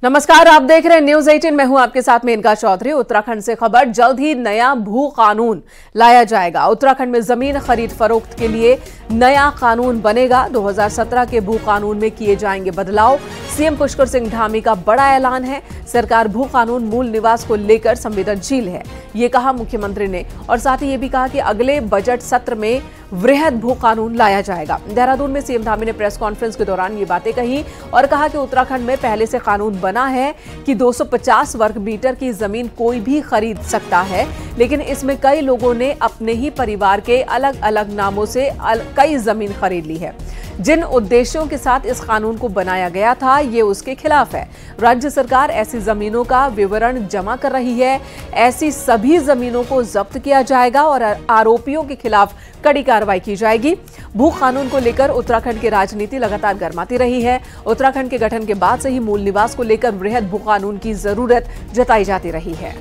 नमस्कार, आप देख रहे हैं न्यूज 18। मैं हूं आपके साथ मेनका चौधरी। उत्तराखंड से खबर, जल्द ही नया भू कानून लाया जाएगा। उत्तराखंड में जमीन खरीद फरोख्त के लिए नया कानून बनेगा। 2017 के भू कानून में किए जाएंगे बदलाव। सीएम पुष्कर सिंह धामी का बड़ा ऐलान है। सरकार भू कानून मूल निवास को लेकर संवेदनशील है, ये कहा मुख्यमंत्री ने। और साथ ही ये भी कहा कि अगले बजट सत्र में वृहद भू कानून लाया जाएगा। देहरादून में सीएम धामी ने प्रेस कॉन्फ्रेंस के दौरान ये बातें कही और कहा कि उत्तराखंड में पहले से कानून बना है कि 250 वर्ग मीटर की जमीन कोई भी खरीद सकता है, लेकिन इसमें कई लोगों ने अपने ही परिवार के अलग अलग नामों से कई जमीन खरीद ली है। जिन उद्देश्यों के साथ इस कानून को बनाया गया था, ये उसके खिलाफ है। राज्य सरकार ऐसी जमीनों का विवरण जमा कर रही है। ऐसी सभी जमीनों को जब्त किया जाएगा और आरोपियों के खिलाफ कड़ी कार्रवाई की जाएगी। भू कानून को लेकर उत्तराखंड की राजनीति लगातार गर्माती रही है। उत्तराखंड के गठन के बाद से ही मूल निवास को लेकर वृहद भू कानून की जरूरत जताई जाती रही है।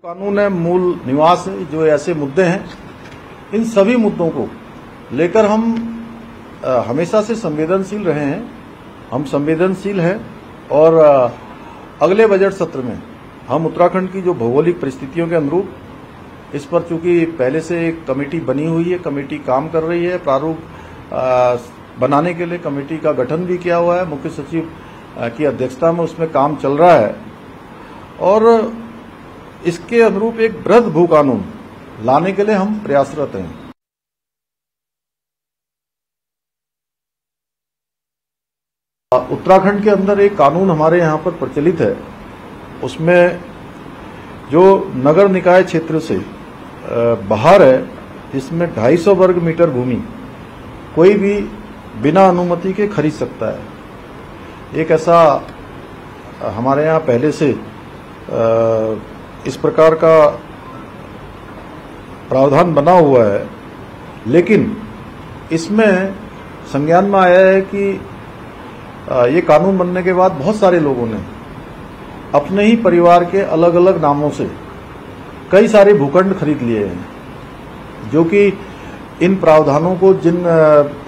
कानून है, मूल निवास है, जो ऐसे मुद्दे हैं, इन सभी मुद्दों को लेकर हम हमेशा से संवेदनशील रहे हैं। हम संवेदनशील हैं और अगले बजट सत्र में हम उत्तराखंड की जो भौगोलिक परिस्थितियों के अनुरूप, इस पर चूंकि पहले से एक कमेटी बनी हुई है, कमेटी काम कर रही है, प्रारूप बनाने के लिए कमेटी का गठन भी किया हुआ है, मुख्य सचिव की अध्यक्षता में उसमें काम चल रहा है और इसके अनुरूप एक वृहद भू कानून लाने के लिए हम प्रयासरत हैं। उत्तराखंड के अंदर एक कानून हमारे यहाँ पर प्रचलित है, उसमें जो नगर निकाय क्षेत्र से बाहर है, जिसमें 250 वर्ग मीटर भूमि कोई भी बिना अनुमति के खरीद सकता है। एक ऐसा हमारे यहाँ पहले से इस प्रकार का प्रावधान बना हुआ है, लेकिन इसमें संज्ञान में आया है कि ये कानून बनने के बाद बहुत सारे लोगों ने अपने ही परिवार के अलग अलग नामों से कई सारे भूखंड खरीद लिए हैं, जो कि इन प्रावधानों को, जिन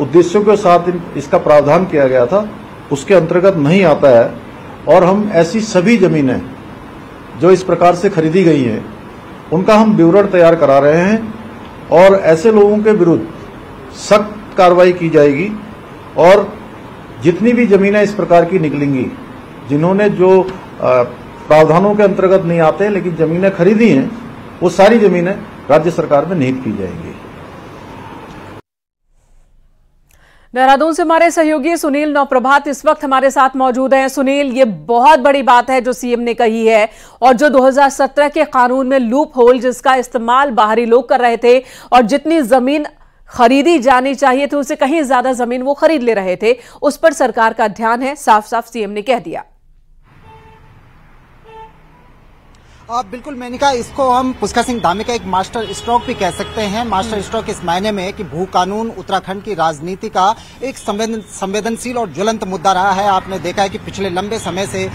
उद्देश्यों के साथ इसका प्रावधान किया गया था, उसके अंतर्गत नहीं आता है। और हम ऐसी सभी जमीनें जो इस प्रकार से खरीदी गई हैं, उनका हम विवरण तैयार करा रहे हैं और ऐसे लोगों के विरुद्ध सख्त कार्रवाई की जाएगी। और जितनी भी जमीनें इस प्रकार की निकलेंगी, जिन्होंने जो प्रावधानों के अंतर्गत नहीं आते लेकिन जमीनें खरीदी हैं, वो सारी जमीनें राज्य सरकार में निहित की जाएंगी। देहरादून से हमारे सहयोगी सुनील नौप्रभात इस वक्त हमारे साथ मौजूद हैं। सुनील, ये बहुत बड़ी बात है जो सीएम ने कही है, और जो 2017 के कानून में लूप होल जिसका इस्तेमाल बाहरी लोग कर रहे थे और जितनी जमीन खरीदी जानी चाहिए थी उससे कहीं ज्यादा जमीन वो खरीद ले रहे थे, उस पर सरकार का ध्यान है, साफ साफ सीएम ने कह दिया। बिल्कुल मेनिका, इसको हम पुष्कर सिंह धामी का एक मास्टर स्ट्रोक भी कह सकते हैं। मास्टर स्ट्रोक इस मायने में कि भू कानून उत्तराखंड की राजनीति का एक संवेदनशील और ज्वलंत मुद्दा रहा है। आपने देखा है कि पिछले लंबे समय से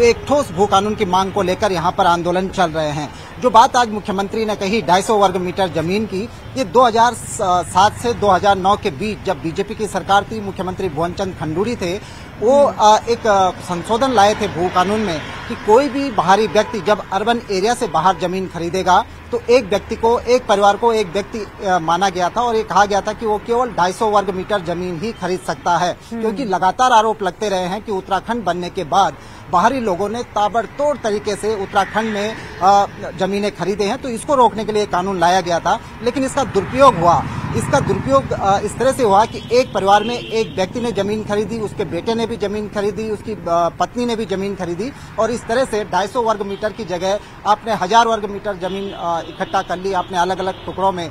एक ठोस भू कानून की मांग को लेकर यहाँ पर आंदोलन चल रहे हैं। जो बात आज मुख्यमंत्री ने कही 250 वर्ग मीटर जमीन की, ये 2007 से 2009 के बीच जब बीजेपी की सरकार थी, मुख्यमंत्री भुवनचंद खंडूरी थे, वो एक संशोधन लाए थे भू कानून में कि कोई भी बाहरी व्यक्ति जब अर्बन एरिया से बाहर जमीन खरीदेगा तो एक व्यक्ति को, एक परिवार को एक व्यक्ति माना गया था और ये कहा गया था कि वो केवल 250 वर्ग मीटर जमीन ही खरीद सकता है। क्योंकि लगातार आरोप लगते रहे हैं कि उत्तराखंड बनने के बाद बाहरी लोगों ने ताबड़तोड़ तरीके से उत्तराखंड में जमीनें खरीदे हैं, तो इसको रोकने के लिए कानून लाया गया था। लेकिन इसका दुरुपयोग हुआ। इसका दुरुपयोग इस तरह से हुआ कि एक परिवार में एक व्यक्ति ने जमीन खरीदी, उसके बेटे ने भी जमीन खरीदी, उसकी पत्नी ने भी जमीन खरीदी, और इस तरह से 250 वर्ग मीटर की जगह आपने 1000 वर्ग मीटर जमीन इकट्ठा कर ली, आपने अलग अलग टुकड़ों में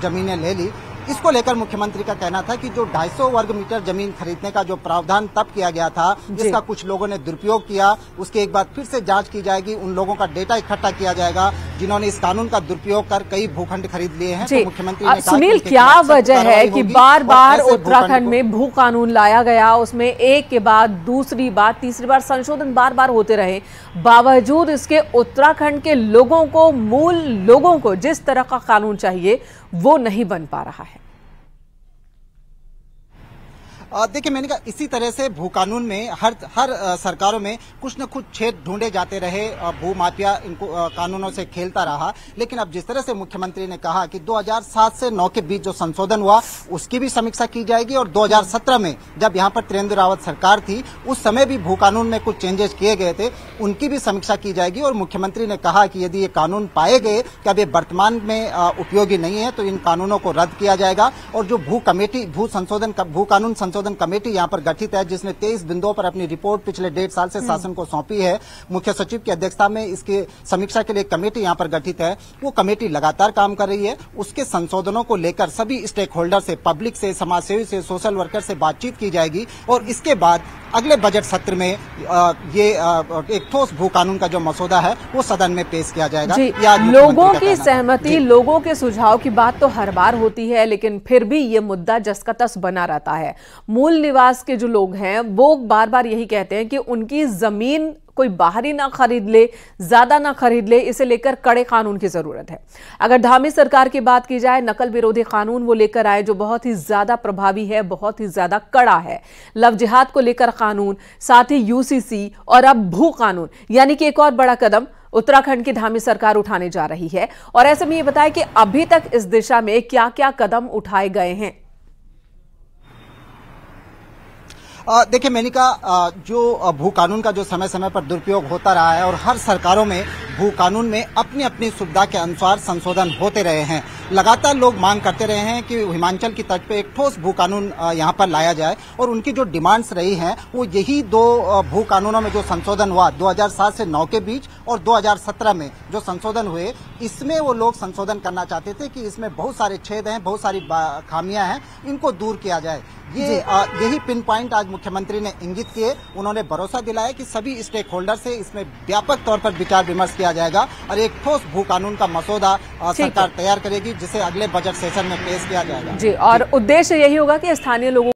जमीनें ले ली। इसको लेकर मुख्यमंत्री का कहना था कि जो 250 वर्ग मीटर जमीन खरीदने का जो प्रावधान तब किया गया था, जिसका कुछ लोगों ने दुरुपयोग किया, उसकी एक बार फिर से जांच की जाएगी। उन लोगों का डेटा इकट्ठा किया जाएगा जिन्होंने इस कानून का दुरुपयोग कर कई भूखंड खरीद लिए हैं। तो मुख्यमंत्री ने कहा, सुनील, क्या वजह है कि बार बार उत्तराखंड में भू कानून लाया गया, उसमें एक के बाद दूसरी बार, तीसरी बार संशोधन बार बार होते रहे, बावजूद इसके उत्तराखंड के लोगों को, मूल लोगों को जिस तरह का कानून चाहिए वो नहीं बन पा रहा है? देखिए मैंने कहा इसी तरह से भू कानून में हर सरकारों में कुछ न कुछ छेद ढूंढे जाते रहे, भू माफिया इनको कानूनों से खेलता रहा। लेकिन अब जिस तरह से मुख्यमंत्री ने कहा कि 2007 से 9 के बीच जो संशोधन हुआ उसकी भी समीक्षा की जाएगी, और 2017 में जब यहाँ पर त्रिवेंद्र रावत सरकार थी उस समय भी भू कानून में कुछ चेंजेस किए गए थे, उनकी भी समीक्षा की जाएगी। और मुख्यमंत्री ने कहा कि यदि ये कानून पाए गए कि अब ये वर्तमान में उपयोगी नहीं है तो इन कानूनों को रद्द किया जाएगा। और जो भू कानून संशोधन कमेटी यहाँ पर गठित है, जिसने 23 बिंदुओं पर अपनी रिपोर्ट पिछले 1.5 साल से शासन को सौंपी है, मुख्य सचिव की अध्यक्षता में इसकी समीक्षा के लिए कमेटी यहाँ पर गठित है। वो कमेटी लगातार काम कर रही है। उसके संशोधनों को लेकर सभी स्टेक होल्डर से, पब्लिक से, समाजसेवी से, सोशल वर्कर से बातचीत की जाएगी और इसके बाद अगले बजट सत्र में एक ठोस भू कानून का जो मसौदा है वो सदन में पेश किया जाएगा। लोगों की सहमति, लोगों के सुझाव की बात तो हर बार होती है, लेकिन फिर भी ये मुद्दा जस का तस बना रहता है। मूल निवास के जो लोग हैं वो बार बार यही कहते हैं कि उनकी जमीन कोई बाहरी ना खरीद ले, ज्यादा ना खरीद ले, इसे लेकर कड़े कानून की जरूरत है। अगर धामी सरकार की बात की जाए, नकल विरोधी कानून वो लेकर आए जो बहुत ही ज्यादा प्रभावी है, बहुत ही ज्यादा कड़ा है। लव जिहाद को लेकर कानून, साथ ही यूसीसी और अब भू कानून, यानी कि एक और बड़ा कदम उत्तराखंड की धामी सरकार उठाने जा रही है। और ऐसे में ये बताएं कि अभी तक इस दिशा में क्या क्या कदम उठाए गए हैं। देखिए मैंने कहा जो भू कानून का जो समय समय पर दुरुपयोग होता रहा है और हर सरकारों में भू कानून में अपनी अपनी सुविधा के अनुसार संशोधन होते रहे हैं। लगातार लोग मांग करते रहे हैं कि हिमाचल की तर्ज पे एक ठोस भू कानून यहाँ पर लाया जाए, और उनकी जो डिमांड्स रही हैं वो यही दो भू कानूनों में जो संशोधन हुआ 2007 से 9 के बीच और 2017 में जो संशोधन हुए, इसमें वो लोग संशोधन करना चाहते थे कि इसमें बहुत सारे छेद हैं, बहुत सारी खामियां हैं, इनको दूर किया जाए। यही पिन पॉइंट आज मुख्यमंत्री ने इंगित किए। उन्होंने भरोसा दिलाया कि सभी स्टेक होल्डर से इसमें व्यापक तौर पर विचार विमर्श किया जाएगा और एक ठोस भू कानून का मसौदा सरकार तैयार करेगी, जिसे अगले बजट सेशन में पेश किया जाएगा। जी, और उद्देश्य यही होगा कि स्थानीय लोगों